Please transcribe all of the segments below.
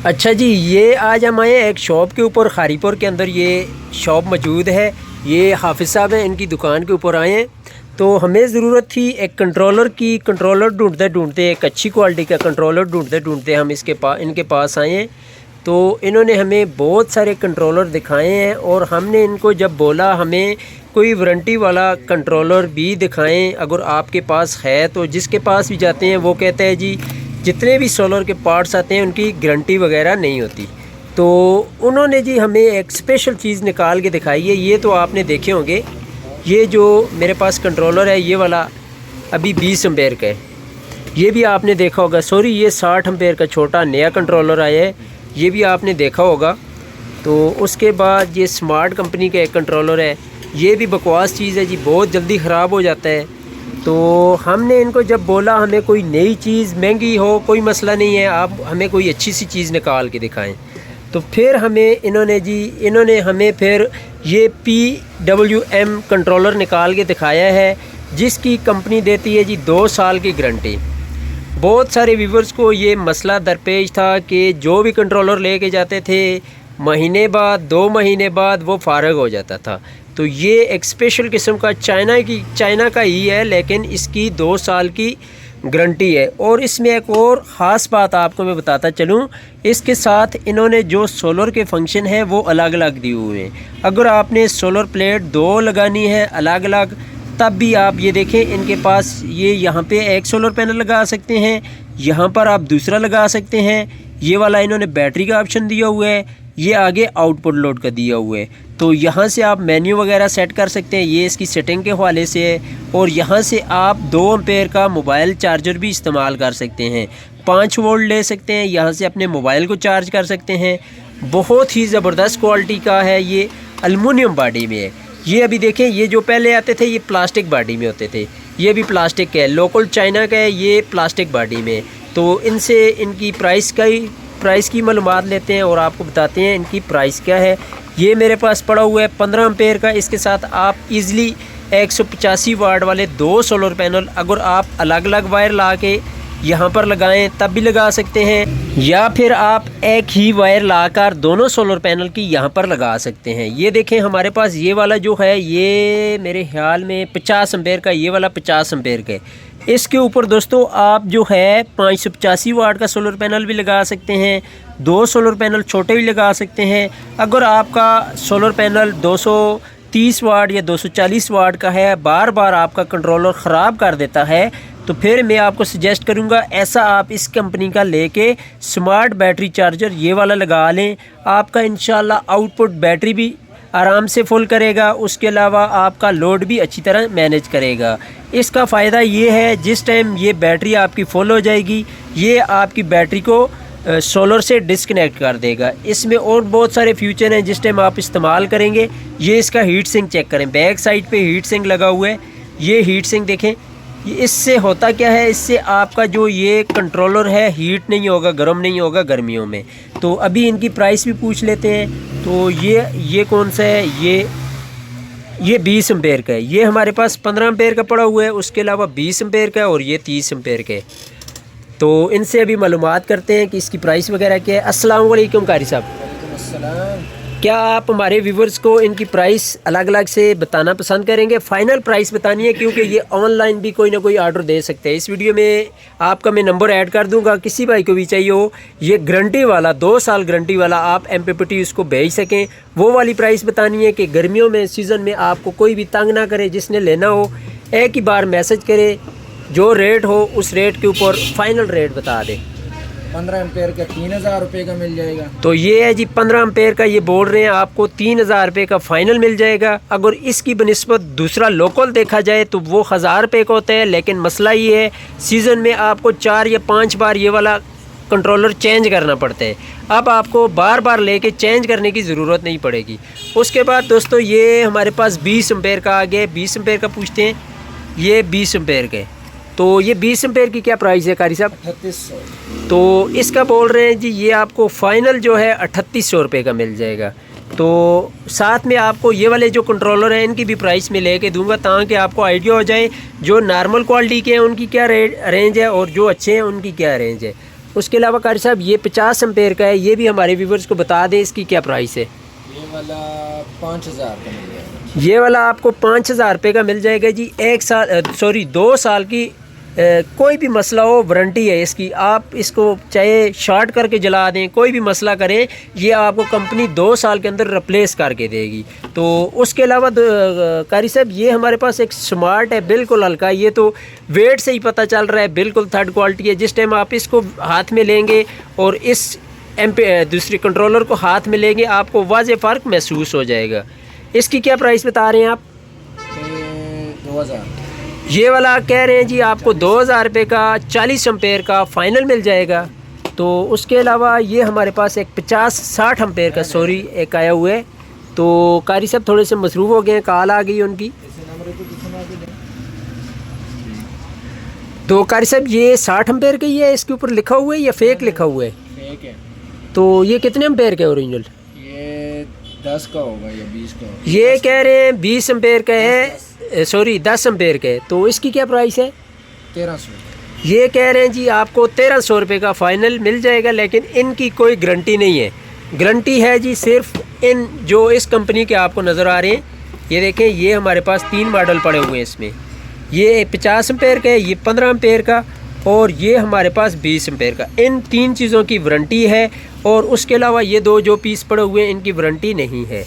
अच्छा जी, ये आज हम आए हैं एक शॉप के ऊपर, खारीपुर के अंदर ये शॉप मौजूद है। ये हाफिज़ साहब हैं, इनकी दुकान के ऊपर आए हैं। तो हमें ज़रूरत थी एक कंट्रोलर की। कंट्रोलर ढूंढते ढूंढते, एक अच्छी क्वालिटी का कंट्रोलर ढूंढते ढूंढते हम इनके पास आए हैं। तो इन्होंने हमें बहुत सारे कंट्रोलर दिखाए हैं और हमने इनको जब बोला हमें कोई वारंटी वाला कंट्रोलर भी दिखाएं अगर आपके पास है, तो जिसके पास भी जाते हैं वो कहता है जी जितने भी सोलर के पार्ट्स आते हैं उनकी गारंटी वगैरह नहीं होती। तो उन्होंने जी हमें एक स्पेशल चीज़ निकाल के दिखाई है। ये तो आपने देखे होंगे, ये जो मेरे पास कंट्रोलर है ये वाला अभी 20 एम्पेयर का है। ये भी आपने देखा होगा, सॉरी ये 60 एम्पेयर का छोटा नया कंट्रोलर आया है, ये भी आपने देखा होगा। तो उसके बाद ये स्मार्ट कंपनी का एक कंट्रोलर है, ये भी बकवास चीज़ है जी, बहुत जल्दी ख़राब हो जाता है। तो हमने इनको जब बोला हमें कोई नई चीज़ महंगी हो कोई मसला नहीं है, आप हमें कोई अच्छी सी चीज़ निकाल के दिखाएं। तो फिर हमें इन्होंने हमें फिर ये PWM कंट्रोलर निकाल के दिखाया है, जिसकी कंपनी देती है जी 2 साल की गारंटी। बहुत सारे व्यूवर्स को ये मसला दरपेश था कि जो भी कंट्रोलर लेके जाते थे महीने बाद 2 महीने बाद वो फारग हो जाता था। तो ये एक स्पेशल किस्म का चाइना का ही है, लेकिन इसकी 2 साल की गारंटी है। और इसमें एक और ख़ास बात आपको मैं बताता चलूँ, इसके साथ इन्होंने जो सोलर के फंक्शन है वो अलग अलग दिए हुए हैं। अगर आपने सोलर प्लेट 2 लगानी है अलग अलग, तब भी आप ये देखें इनके पास ये यहाँ पे एक सोलर पैनल लगा सकते हैं, यहाँ पर आप दूसरा लगा सकते हैं। ये वाला इन्होंने बैटरी का ऑप्शन दिया हुआ है, ये आगे आउटपुट लोड का दिया हुआ है। तो यहाँ से आप मेन्यू वगैरह सेट कर सकते हैं, ये इसकी सेटिंग के हवाले से है। और यहाँ से आप 2 एम्पेयर का मोबाइल चार्जर भी इस्तेमाल कर सकते हैं, 5 वोल्ट ले सकते हैं, यहाँ से अपने मोबाइल को चार्ज कर सकते हैं। बहुत ही ज़बरदस्त क्वालिटी का है, ये एल्युमिनियम बॉडी में है। ये अभी देखें, ये जो पहले आते थे ये प्लास्टिक बॉडी में होते थे, ये भी प्लास्टिक का है, लोकल चाइना का है, ये प्लास्टिक बॉडी में। तो इनसे इनकी प्राइस की मालूमात लेते हैं और आपको बताते हैं इनकी प्राइस क्या है। ये मेरे पास पड़ा हुआ है 15 एम्पेयर का। इसके साथ आप इजीली 185 वाट वाले 2 सोलर पैनल अगर आप अलग अलग वायर ला के यहाँ पर लगाएं तब भी लगा सकते हैं, या फिर आप एक ही वायर लाकर दोनों सोलर पैनल की यहाँ पर लगा सकते हैं। ये देखें हमारे पास ये वाला जो है ये मेरे ख्याल में 50 एम्पेयर का, ये वाला 50 एम्पेयर का है। इसके ऊपर दोस्तों आप जो है 585 वाट का सोलर पैनल भी लगा सकते हैं, 2 सोलर पैनल छोटे भी लगा सकते हैं। अगर आपका सोलर पैनल 230 वाट या 240 वाट का है, बार बार आपका कंट्रोलर ख़राब कर देता है, तो फिर मैं आपको सजेस्ट करूंगा ऐसा आप इस कंपनी का लेके स्मार्ट बैटरी चार्जर ये वाला लगा लें। आपका इंशाल्लाह आउटपुट बैटरी भी आराम से फुल करेगा, उसके अलावा आपका लोड भी अच्छी तरह मैनेज करेगा। इसका फ़ायदा ये है जिस टाइम ये बैटरी आपकी फुल हो जाएगी, ये आपकी बैटरी को सोलर से डिस्कनेक्ट कर देगा। इसमें और बहुत सारे फ्यूचर हैं जिस टाइम आप इस्तेमाल करेंगे। ये इसका हीट सिंक चेक करें, बैक साइड पे हीट सिंक लगा हुआ है, ये हीट सिंक देखें। इससे होता क्या है, इससे आपका जो ये कंट्रोलर है हीट नहीं होगा, गर्म नहीं होगा गर्मियों में। तो अभी इनकी प्राइस भी पूछ लेते हैं। तो ये कौन सा है, ये 20 एम्पेयर का है। ये हमारे पास 15 एम्पेयर का पड़ा हुआ है, उसके अलावा 20 एम्पेयर का है और ये 30 एम्पेयर का है। तो इनसे अभी मालूमात करते हैं कि इसकी प्राइस वगैरह क्या है। अस्सलाम वालेकुम कारी साहब, क्या आप हमारे व्यूवर्स को इनकी प्राइस अलग अलग से बताना पसंद करेंगे? फ़ाइनल प्राइस बतानी है, क्योंकि ये ऑनलाइन भी कोई ना कोई आर्डर दे सकते हैं। इस वीडियो में आपका मैं नंबर ऐड कर दूंगा, किसी भाई को भी चाहिए हो ये गारंटी वाला 2 साल गारंटी वाला आप MPPT उसको भेज सकें, वो वाली प्राइस बतानी है कि गर्मियों में सीज़न में आपको कोई भी तंग ना करे। जिसने लेना हो एक ही बार मैसेज करे, जो रेट हो उस रेट के ऊपर फाइनल रेट बता दे। 15 एम्पेयर का 3000 रुपये का मिल जाएगा। तो ये है जी 15 एम्पेयर का, ये बोल रहे हैं आपको 3000 रुपये का फ़ाइनल मिल जाएगा। अगर इसकी बनिस्बत दूसरा लोकल देखा जाए तो वो 1000 रुपये का होता है, लेकिन मसला ये है सीज़न में आपको 4 या 5 बार ये वाला कंट्रोलर चेंज करना पड़ता है। अब आपको बार बार लेके चेंज करने की ज़रूरत नहीं पड़ेगी। उसके बाद दोस्तों ये हमारे पास 20 एम्पेयर का आ गया, 20 एम्पेयर का पूछते हैं, ये 20 एम्पेयर के। तो ये 20 एम्पेयर की क्या प्राइस है कारी साहब? 3800। तो इसका बोल रहे हैं जी ये आपको फ़ाइनल जो है 3800 रुपये का मिल जाएगा। तो साथ में आपको ये वाले जो कंट्रोलर हैं इनकी भी प्राइस में लेके दूंगा, ताकि आपको आइडिया हो जाए जो नॉर्मल क्वालिटी के हैं उनकी क्या रेंज है और जो अच्छे हैं उनकी क्या रेंज है। उसके अलावा कारी साहब ये 50 एम्पेयर का है, ये भी हमारे व्यूवर्स को बता दें इसकी क्या प्राइस है। ये वाला 5000 का मिल जाएगा। ये वाला आपको 5000 रुपये का मिल जाएगा जी। 2 साल की कोई भी मसला हो वारंटी है इसकी। आप इसको चाहे शॉर्ट करके जला दें, कोई भी मसला करें, ये आपको कंपनी 2 साल के अंदर रिप्लेस करके देगी। तो उसके अलावा कारी साहब ये हमारे पास एक स्मार्ट है, बिल्कुल हल्का। ये तो वेट से ही पता चल रहा है, बिल्कुल थर्ड क्वालिटी है। जिस टाइम आप इसको हाथ में लेंगे और इस दूसरी कंट्रोलर को हाथ में लेंगे, आपको वाज़े फ़र्क महसूस हो जाएगा। इसकी क्या प्राइस बता रहे हैं आप? 2000। ये वाला कह रहे हैं जी आपको 2000 रुपये का 40 एम्पेयर का फ़ाइनल मिल जाएगा। तो उसके अलावा ये हमारे पास एक 50-60 एम्पेयर का एक आया हुआ है। तो कारी साहब थोड़े से मसरूफ़ हो गए हैं, कॉल आ गई उनकी। तो कारी साहब ये 60 एम्पेयर का ही है, इसके ऊपर लिखा हुआ है या फेक लिखा हुआ है? फेक है। तो ये कितने एम्पेयर का है ओरिजिनल? ये 10 का होगा या 20 का होगा। ये कह रहे हैं 20 एम्पेयर का है, 10 एम्पेयर का है। तो इसकी क्या प्राइस है? 1300। ये कह रहे हैं जी आपको 1300 रुपये का फ़ाइनल मिल जाएगा, लेकिन इनकी कोई गारंटी नहीं है। गारंटी है जी सिर्फ इन जो इस कंपनी के आपको नज़र आ रहे हैं। ये देखें, ये हमारे पास 3 मॉडल पड़े हुए हैं इसमें। ये 50 एम्पेयर का है, ये 15 एम्पेयर का, और ये हमारे पास 20 एम्पेयर का। इन 3 चीज़ों की वारंटी है, और उसके अलावा ये 2 जो पीस पड़े हुए हैं इनकी वारंटी नहीं है।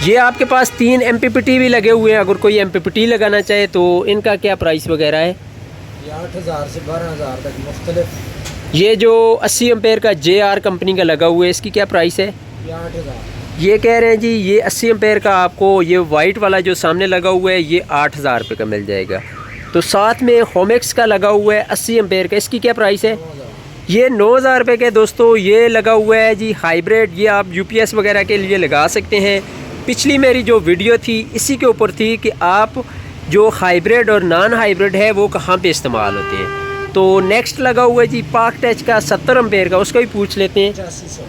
ये आपके पास 3 MPPT भी लगे हुए हैं। अगर कोई MPPT लगाना चाहे तो इनका क्या प्राइस वगैरह है? ये 8000 से 12000 तक मुख्तलिफ। ये जो 80 एम्पेयर का JR कंपनी का लगा हुआ है, इसकी क्या प्राइस है? ये 8000। ये कह रहे हैं जी ये 80 एम्पेयर का आपको ये वाइट वाला जो सामने लगा हुआ है ये 8000 रुपये का मिल जाएगा। तो साथ में होमेक्स का लगा हुआ है 80 एम्पेयर का, इसकी क्या प्राइस है? ये 9000 रुपये का दोस्तों ये लगा हुआ है जी हाइब्रिड। ये आप UPS वगैरह के लिए लगा सकते हैं। पिछली मेरी जो वीडियो थी इसी के ऊपर थी कि आप जो हाइब्रिड और नॉन हाइब्रिड है वो कहाँ पे इस्तेमाल होते हैं। तो नेक्स्ट लगा हुआ है जी पाक टच का 70 एम्पेयर का, उसका भी पूछ लेते हैं। 8500।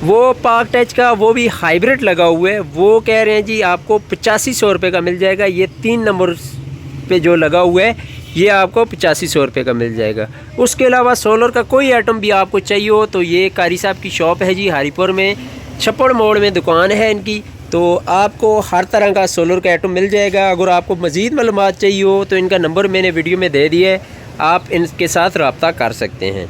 वो पाक टच का वो भी हाइब्रिड लगा हुआ है, वो कह रहे हैं जी आपको 8500 रुपये का मिल जाएगा। ये 3 नंबर पे जो लगा हुआ है ये आपको 8500 रुपये का मिल जाएगा। उसके अलावा सोलर का कोई आइटम भी आपको चाहिए हो तो ये कारी साहब की शॉप है जी हारीपुर में, छप्पड़ मोड़ में दुकान है इनकी। तो आपको हर तरह का सोलर का आइटम मिल जाएगा। अगर आपको मज़ीद मालूमात चाहिए हो तो इनका नंबर मैंने वीडियो में दे दिया है, आप इनके साथ रब्ता कर सकते हैं।